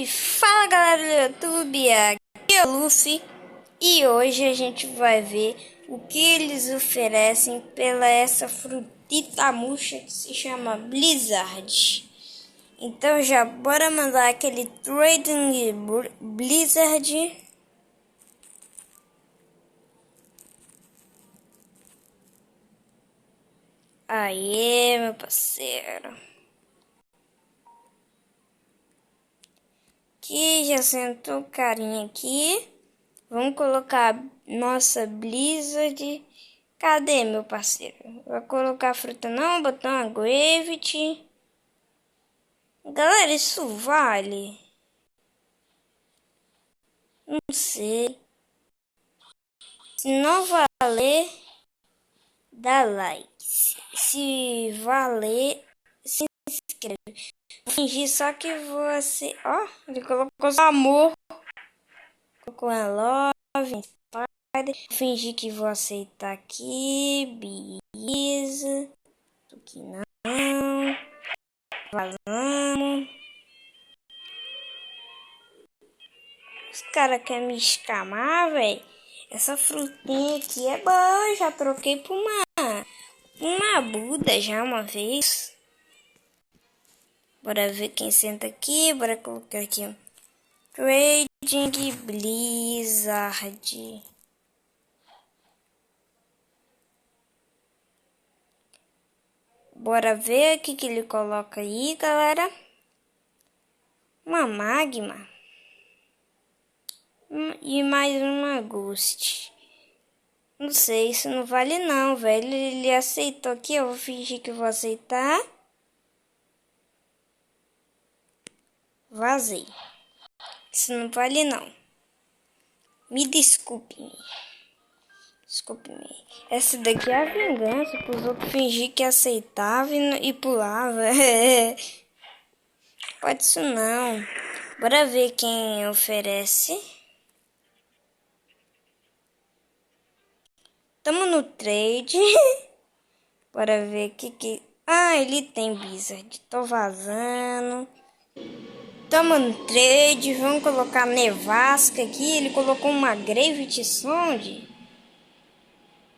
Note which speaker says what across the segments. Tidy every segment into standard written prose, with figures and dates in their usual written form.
Speaker 1: Fala galera do YouTube, aqui é o Luffy e hoje a gente vai ver o que eles oferecem pela essa frutita murcha que se chama Blizzard. Então já bora mandar aquele Trading Blizzard. Aê, meu parceiro. Aqui já sentou o carinha aqui. Vamos colocar nossa Blizzard. Cadê, meu parceiro? Vai colocar a fruta não? Botar uma Gravity. Galera, isso vale? Não sei. Se não valer, dá like. Se valer, se inscreve. Vou fingir só que você... Ó, ele colocou só amor. Colocou uma love. Vou fingir que vou aceitar aqui. Beleza. Aqui não. Vazamos. Os caras querem me escamar, velho. Essa frutinha aqui é boa. Já troquei por uma Buda já uma vez. Bora ver quem senta aqui. Bora colocar aqui. Trading Blizzard. Bora ver o que ele coloca aí, galera. Uma Magma. E mais uma Ghost. Não sei, isso não vale não, velho. Ele aceitou aqui, eu vou fingir que vou aceitar. Vazei. Isso não vale não. Me desculpe. Desculpe-me. Essa daqui é a vingança para os outros fingir que aceitava e pulava. Pode isso não. Bora ver quem oferece. Tamo no trade. Bora ver o que... Ah, ele tem Blizzard. Tô vazando. Tamo no trade. Vamos colocar nevasca aqui. Ele colocou uma Gravity Sound.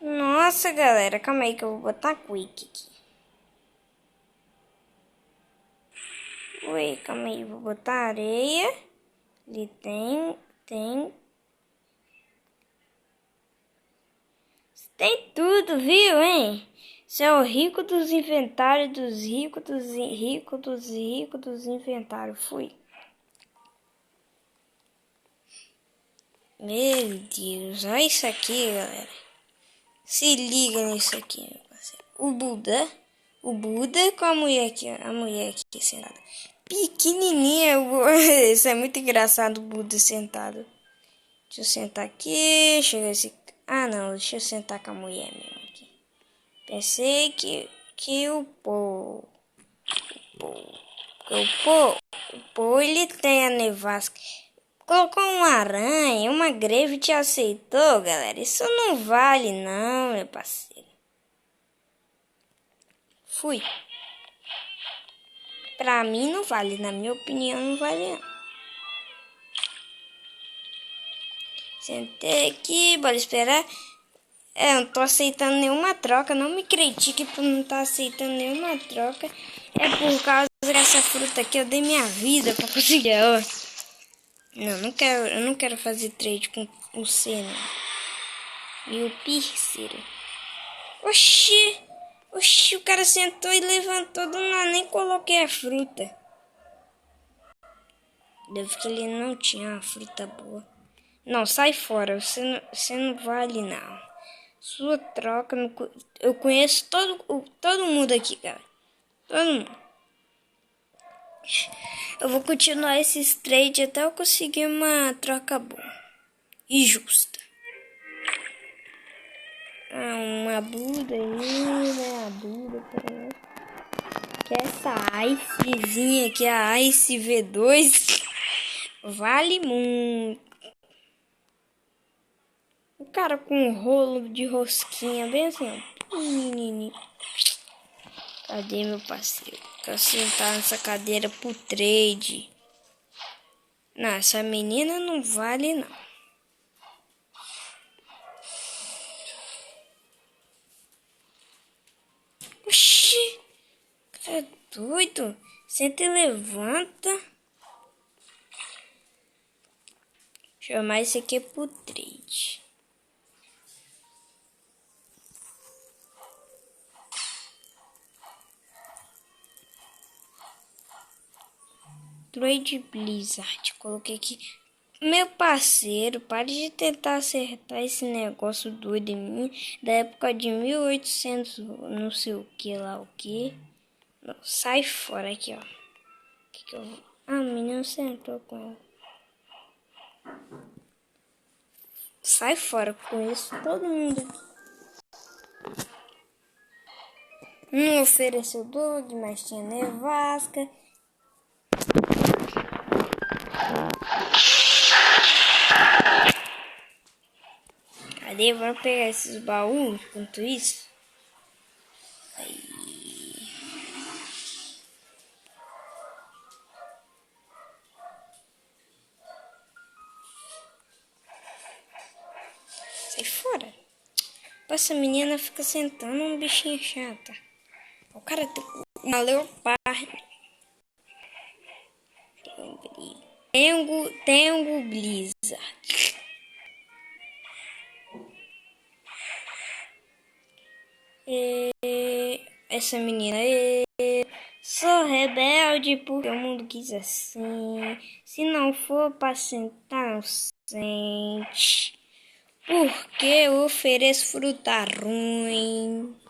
Speaker 1: Nossa, galera. Calma aí que eu vou botar Quick aqui. Oi, calma aí. Vou botar areia. Ele tem... Tem tudo, viu, hein? Você é o rico dos inventários, dos ricos, dos inventários. Fui. Meu Deus, olha isso aqui, galera. Se liga nisso aqui, meu parceiro. O Buda com a mulher aqui sentada. Pequenininha, isso é muito engraçado, o Buda sentado. Deixa eu sentar aqui, chega esse... Ah, não, deixa eu sentar com a mulher mesmo aqui. Pensei que o Paul, ele tem a nevasca. Colocou uma aranha, uma greve te aceitou, galera. Isso não vale não, meu parceiro. Fui. Pra mim não vale, na minha opinião não vale não. Sentei aqui, bora esperar. Não tô aceitando nenhuma troca. Não me critique por não estar aceitando nenhuma troca. É por causa dessa fruta aqui. Eu dei minha vida pra conseguir ela. Não, eu não quero fazer trade com o Senna. E o Piercer. Oxi, o cara sentou e levantou do nada. Nem coloquei a fruta. Deve que ele não tinha uma fruta boa. Não, sai fora. Você não vale não. Sua troca. Eu conheço todo mundo aqui, cara. Todo mundo. Eu vou continuar esses trades até eu conseguir uma troca boa. E justa. Uma Buda aí, né? A Buda, peraí. Que essa Icezinha aqui, a Ice V2, vale muito. O cara com um rolo de rosquinha, bem assim, ó. Cadê meu parceiro? Quero sentar nessa cadeira pro trade. Não, essa menina não vale, não. Oxi, cara doido. Senta e levanta. Chamar isso aqui pro trade. Trade Blizzard. Coloquei aqui. Meu parceiro, pare de tentar acertar esse negócio doido em mim. Da época de 1800, não sei o que lá, o que. Não, sai fora aqui, ó. Que eu vou... Ah, o menino sentou com ela. Sai fora com isso, todo mundo. Não ofereceu dog, mas tinha nevasca. Cadê? Vamos pegar esses baús enquanto isso. Aí. Sai fora. Essa menina fica sentando um bichinho chata. O cara tem uma leopardo. Tengo Blizzard. Essa menina sou rebelde porque o mundo quis assim. Se não for pra sentar, não sente. Porque eu ofereço fruta ruim.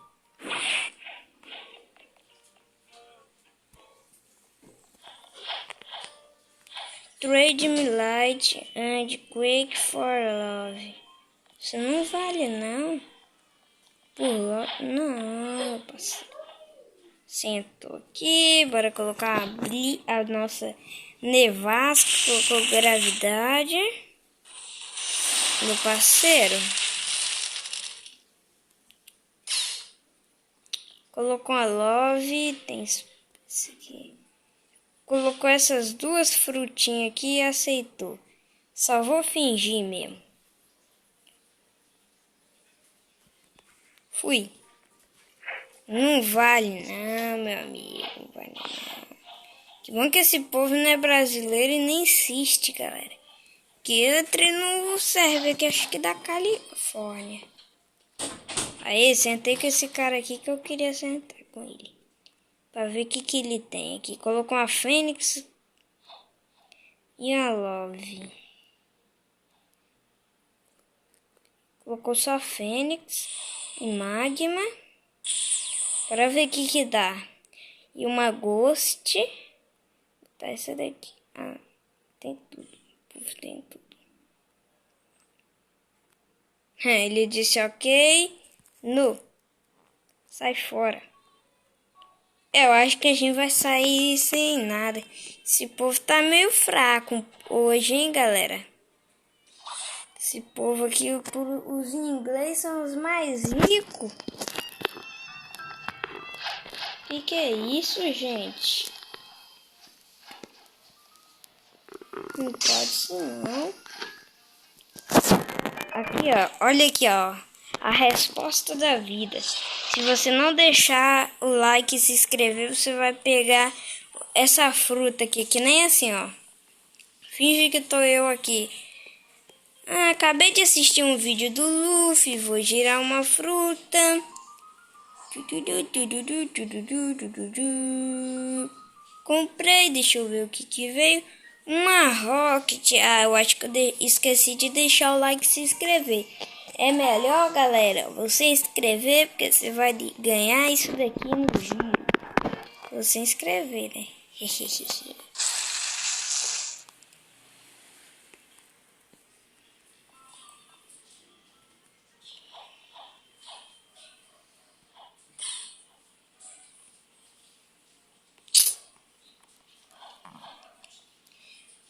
Speaker 1: Trade me light and quake for love. Isso não vale não. Não, parceiro. Sentou aqui, bora colocar a nossa nevasca, colocou gravidade. Meu parceiro. Colocou a love, tem isso aqui. Colocou essas duas frutinhas aqui e aceitou. Só vou fingir mesmo. Fui. Não vale não, meu amigo. Não vale não. Que bom que esse povo não é brasileiro e nem insiste, galera. Que eu treino no server que acho que da Califórnia. Aí, sentei com esse cara aqui que eu queria sentar com ele. Pra ver o que ele tem aqui. Colocou uma fênix e a love. Colocou só fênix e magma. Para ver o que dá. E uma ghost. Tá essa daqui. Ah, tem tudo. Tem tudo. Ele disse ok. No. Sai fora. Eu acho que a gente vai sair sem nada. Esse povo tá meio fraco hoje, hein, galera? Esse povo aqui, os ingleses são os mais ricos. Que é isso, gente? Não pode isso, não. Aqui, ó. Olha aqui, ó. A resposta da vida. Se você não deixar o like e se inscrever, você vai pegar essa fruta aqui, que nem assim, ó. Finge que tô eu aqui. Ah, acabei de assistir um vídeo do Luffy, vou girar uma fruta. Comprei, deixa eu ver o que veio. Uma Rocket. Ah, eu acho que eu esqueci de deixar o like e se inscrever. É melhor, galera, você inscrever, porque você vai ganhar isso daqui no giro. Você inscrever, né?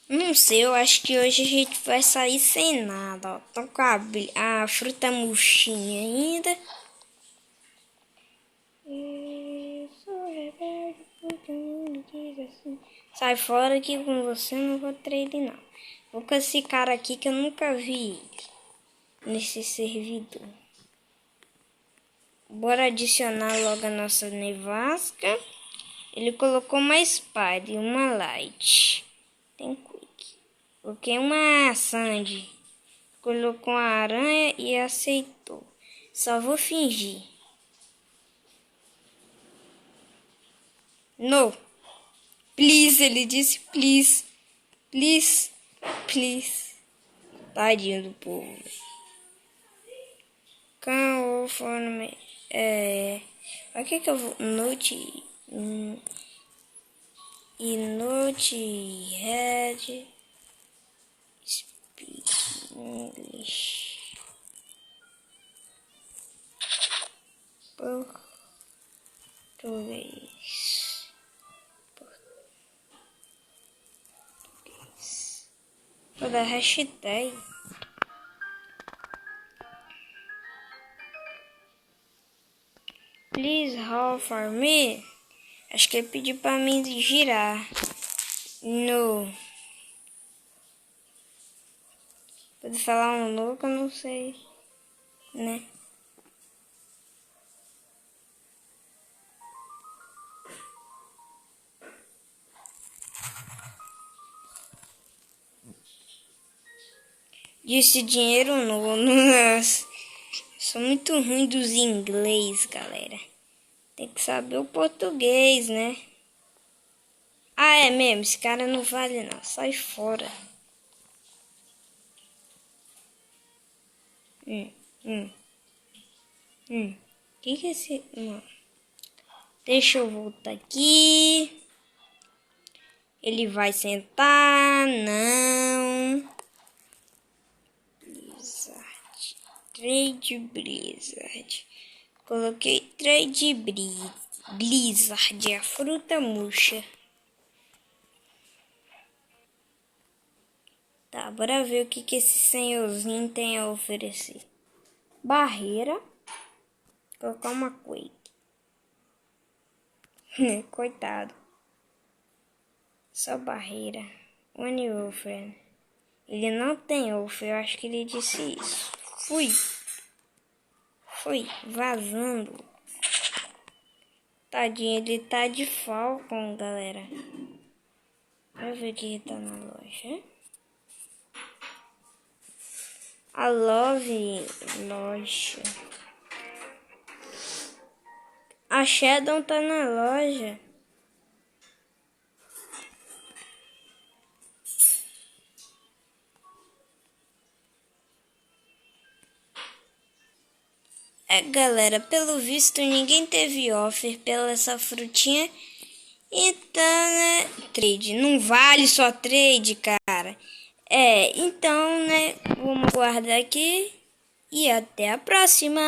Speaker 1: Não sei, eu acho que hoje a gente vai sair sem nada, ó. Tô com a fruta murchinha ainda. Eu sou rebelde porque o mundo quis assim. Sai fora que com você eu não vou trade não. Vou com esse cara aqui que eu nunca vi nesse servidor. Bora adicionar logo a nossa nevasca. Ele colocou uma espada e uma light. Tem quick. Coloquei uma sandy. Colocou uma aranha e aceitou. Só vou fingir. No. Please, ele disse please. Please. Please. Tadinho do povo. Can for me. O que eu vou. Note. E note red. Speak English. Português. Toda hashtag. Please hold for me. Acho que ele pediu pra mim girar. No. Pode falar um louco, eu não sei. Né? Disse dinheiro no. Nossa. Sou muito ruim dos inglês, galera. Tem que saber o português, né? Ah, é mesmo. Esse cara não vale não. Sai fora. Que é esse... Não. Deixa eu voltar aqui. Ele vai sentar. Não. Blizzard. Trade Blizzard. Coloquei trade Blizzard. A fruta murcha. Tá, bora ver o que esse senhorzinho tem a oferecer. Barreira. Colocar uma Quake. Coitado. Só barreira. One offer. Ele não tem offer. Eu acho que ele disse isso. Fui. Vazando. Tadinho, ele tá de Falcon, galera. Deixa eu ver o que tá na loja. A Love loja. A Shadow tá na loja. Galera, pelo visto ninguém teve offer pela essa frutinha. Então, né, trade. Não vale só trade, cara. Então, né, vamos guardar aqui. E até a próxima.